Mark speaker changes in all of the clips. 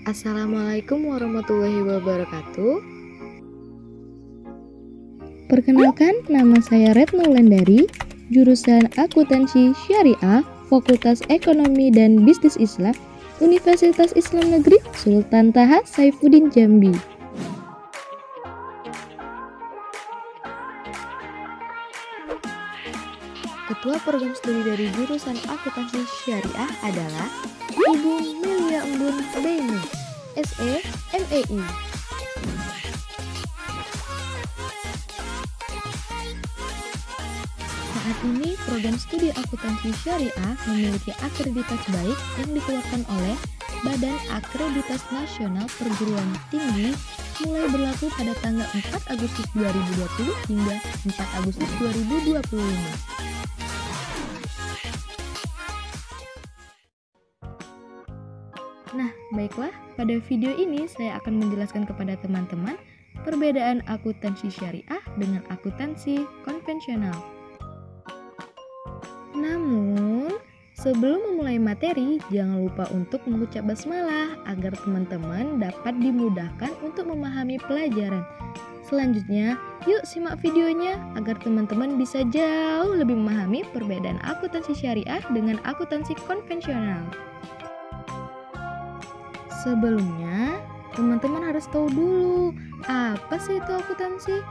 Speaker 1: Assalamualaikum warahmatullahi wabarakatuh. Perkenalkan, nama saya Retno Wulandari, jurusan Akuntansi Syariah, Fakultas Ekonomi dan Bisnis Islam, Universitas Islam Negeri Sultan Taha Saifuddin Jambi. Ketua program studi dari jurusan Akuntansi Syariah adalah Ibu Melia Embun Beni, SE MEI. Saat ini program studi akuntansi syariah memiliki akreditasi baik yang dikeluarkan oleh Badan Akreditas Nasional Perguruan Tinggi mulai berlaku pada tanggal 4 Agustus 2020 hingga 4 Agustus 2025. Nah, baiklah, pada video ini saya akan menjelaskan kepada teman-teman perbedaan akuntansi syariah dengan akuntansi konvensional. Namun, sebelum memulai materi, jangan lupa untuk mengucap basmalah agar teman-teman dapat dimudahkan untuk memahami pelajaran. Selanjutnya, yuk simak videonya agar teman-teman bisa jauh lebih memahami perbedaan akuntansi syariah dengan akuntansi konvensional. Sebelumnya, teman-teman harus tahu dulu, apa sih itu akuntansi?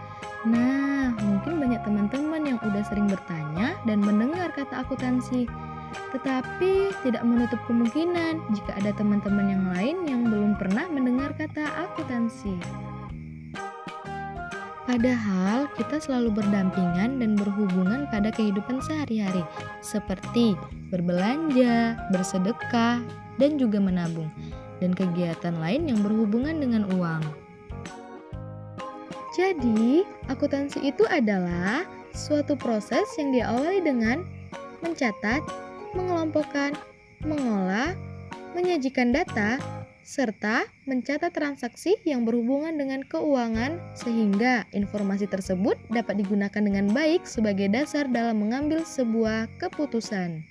Speaker 1: Nah, mungkin banyak teman-teman yang udah sering bertanya dan mendengar kata akuntansi. Tetapi tidak menutup kemungkinan jika ada teman-teman yang lain yang belum pernah mendengar kata akuntansi. Padahal kita selalu berdampingan dan berhubungan pada kehidupan sehari-hari, seperti berbelanja, bersedekah, dan juga menabung, dan kegiatan lain yang berhubungan dengan uang. Jadi, akuntansi itu adalah suatu proses yang diawali dengan mencatat, mengelompokkan, mengolah, menyajikan data, serta mencatat transaksi yang berhubungan dengan keuangan sehingga informasi tersebut dapat digunakan dengan baik sebagai dasar dalam mengambil sebuah keputusan.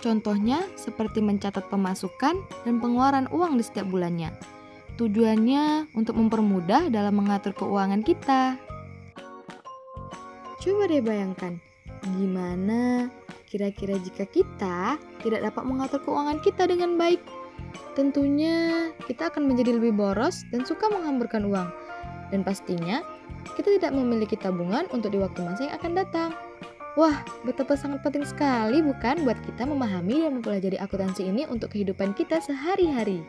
Speaker 1: Contohnya seperti mencatat pemasukan dan pengeluaran uang di setiap bulannya. Tujuannya untuk mempermudah dalam mengatur keuangan kita. Coba deh bayangkan, gimana kira-kira jika kita tidak dapat mengatur keuangan kita dengan baik? Tentunya kita akan menjadi lebih boros dan suka menghamburkan uang. Dan pastinya kita tidak memiliki tabungan untuk di waktu masa yang akan datang. Wah, betapa sangat penting sekali bukan buat kita memahami dan mempelajari akuntansi ini untuk kehidupan kita sehari-hari.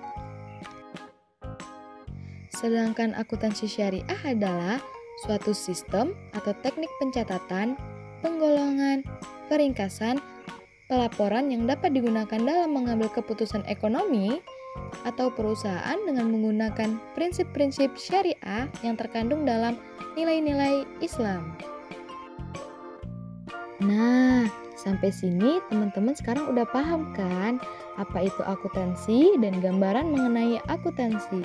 Speaker 1: Sedangkan akuntansi syariah adalah suatu sistem atau teknik pencatatan, penggolongan, peringkasan, pelaporan yang dapat digunakan dalam mengambil keputusan ekonomi atau perusahaan dengan menggunakan prinsip-prinsip syariah yang terkandung dalam nilai-nilai Islam. Nah, sampai sini teman-teman sekarang udah paham kan apa itu akuntansi dan gambaran mengenai akuntansi.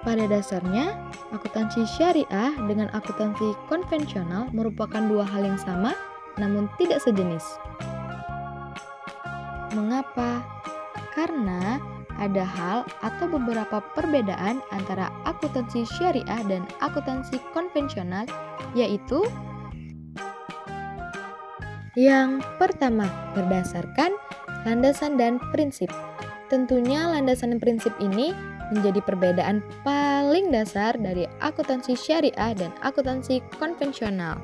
Speaker 1: Pada dasarnya, akuntansi syariah dengan akuntansi konvensional merupakan dua hal yang sama namun tidak sejenis. Mengapa? Karena ada hal atau beberapa perbedaan antara akuntansi syariah dan akuntansi konvensional, yaitu yang pertama, berdasarkan landasan dan prinsip. Tentunya landasan dan prinsip ini menjadi perbedaan paling dasar dari akuntansi syariah dan akuntansi konvensional.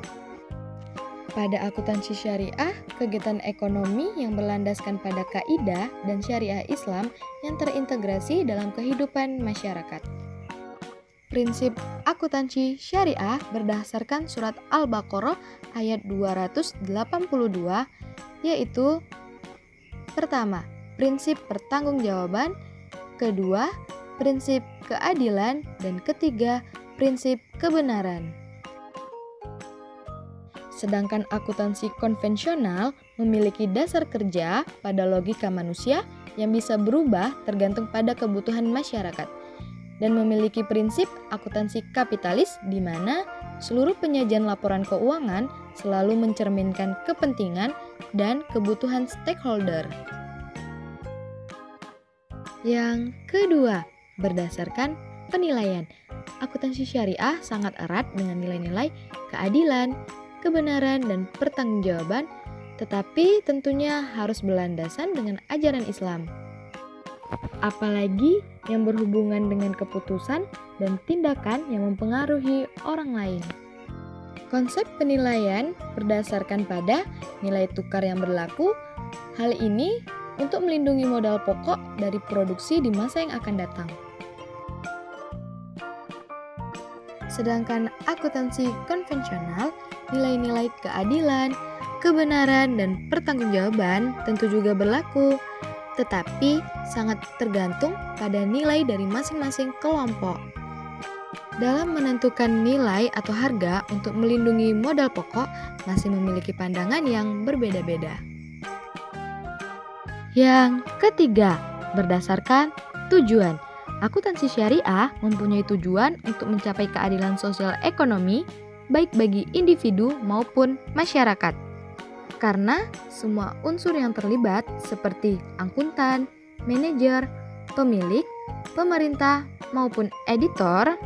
Speaker 1: Pada akuntansi syariah, kegiatan ekonomi yang berlandaskan pada kaidah dan syariah Islam yang terintegrasi dalam kehidupan masyarakat. Prinsip akuntansi syariah berdasarkan surat Al-Baqarah ayat 282, yaitu pertama, prinsip pertanggungjawaban, kedua, prinsip keadilan, dan ketiga, prinsip kebenaran. Sedangkan akuntansi konvensional memiliki dasar kerja pada logika manusia yang bisa berubah tergantung pada kebutuhan masyarakat, dan memiliki prinsip akuntansi kapitalis di mana seluruh penyajian laporan keuangan selalu mencerminkan kepentingan dan kebutuhan stakeholder. Yang kedua, berdasarkan penilaian. Akuntansi syariah sangat erat dengan nilai-nilai keadilan, kebenaran, dan pertanggungjawaban, tetapi tentunya harus berlandasan dengan ajaran Islam. Apalagi yang berhubungan dengan keputusan dan tindakan yang mempengaruhi orang lain. Konsep penilaian berdasarkan pada nilai tukar yang berlaku. Hal ini untuk melindungi modal pokok dari produksi di masa yang akan datang. Sedangkan akuntansi konvensional, nilai-nilai keadilan, kebenaran, dan pertanggungjawaban tentu juga berlaku, tetapi sangat tergantung pada nilai dari masing-masing kelompok. Dalam menentukan nilai atau harga untuk melindungi modal pokok masih memiliki pandangan yang berbeda-beda. Yang ketiga, berdasarkan tujuan. Akuntansi syariah mempunyai tujuan untuk mencapai keadilan sosial ekonomi baik bagi individu maupun masyarakat. Karena semua unsur yang terlibat seperti akuntan, manajer, pemilik, pemerintah maupun editor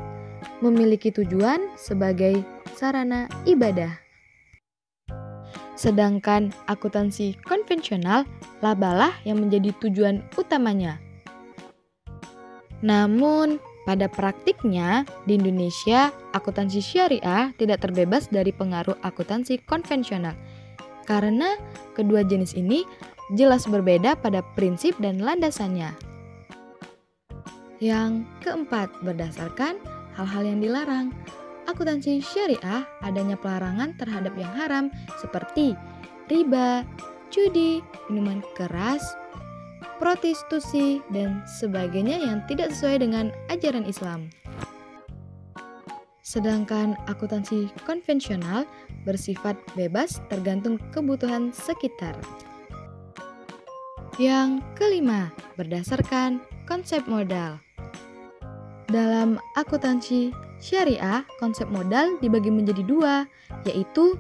Speaker 1: memiliki tujuan sebagai sarana ibadah. Sedangkan akuntansi konvensional labalah yang menjadi tujuan utamanya. Namun, pada praktiknya di Indonesia, akuntansi syariah tidak terbebas dari pengaruh akuntansi konvensional. Karena kedua jenis ini jelas berbeda pada prinsip dan landasannya. Yang keempat, berdasarkan hal-hal yang dilarang. Akuntansi syariah adanya pelarangan terhadap yang haram seperti riba, judi, minuman keras, prostitusi, dan sebagainya yang tidak sesuai dengan ajaran Islam. Sedangkan akuntansi konvensional bersifat bebas tergantung kebutuhan sekitar. Yang kelima, berdasarkan konsep modal. Dalam akuntansi syariah, konsep modal dibagi menjadi dua, yaitu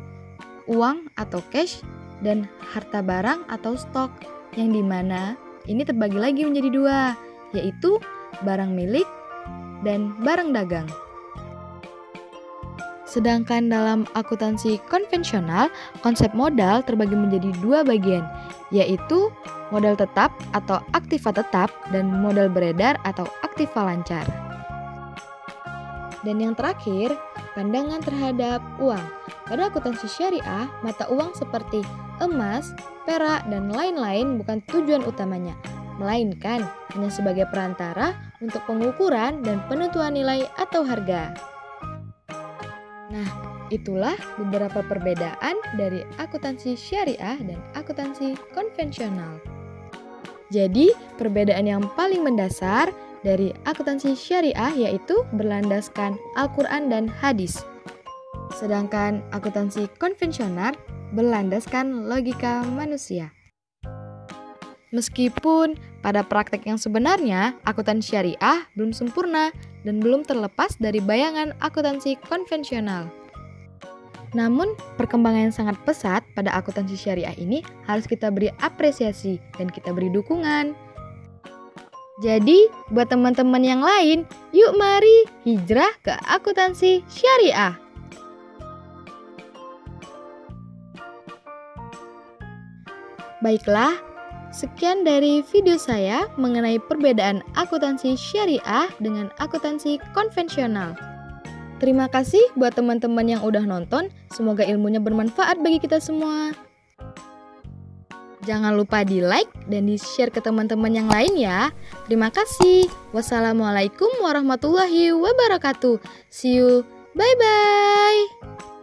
Speaker 1: uang atau cash dan harta barang atau stok, yang dimana ini terbagi lagi menjadi dua, yaitu barang milik dan barang dagang. Sedangkan dalam akuntansi konvensional, konsep modal terbagi menjadi dua bagian, yaitu modal tetap atau aktiva tetap dan modal beredar atau aktiva lancar. Dan yang terakhir, pandangan terhadap uang. Pada akuntansi syariah, mata uang seperti emas, perak, dan lain-lain bukan tujuan utamanya, melainkan hanya sebagai perantara untuk pengukuran dan penentuan nilai atau harga. Nah, itulah beberapa perbedaan dari akuntansi syariah dan akuntansi konvensional. Jadi, perbedaan yang paling mendasar dari akuntansi syariah yaitu berlandaskan Al-Quran dan hadis. Sedangkan akuntansi konvensional berlandaskan logika manusia. Meskipun pada praktek yang sebenarnya akuntansi syariah belum sempurna dan belum terlepas dari bayangan akuntansi konvensional. Namun, perkembangan yang sangat pesat pada akuntansi syariah ini harus kita beri apresiasi dan kita beri dukungan. Jadi, buat teman-teman yang lain, yuk mari hijrah ke akuntansi syariah. Baiklah, sekian dari video saya mengenai perbedaan akuntansi syariah dengan akuntansi konvensional. Terima kasih buat teman-teman yang udah nonton, semoga ilmunya bermanfaat bagi kita semua. Jangan lupa di like dan di share ke teman-teman yang lain ya. Terima kasih. Wassalamualaikum warahmatullahi wabarakatuh. See you. Bye-bye.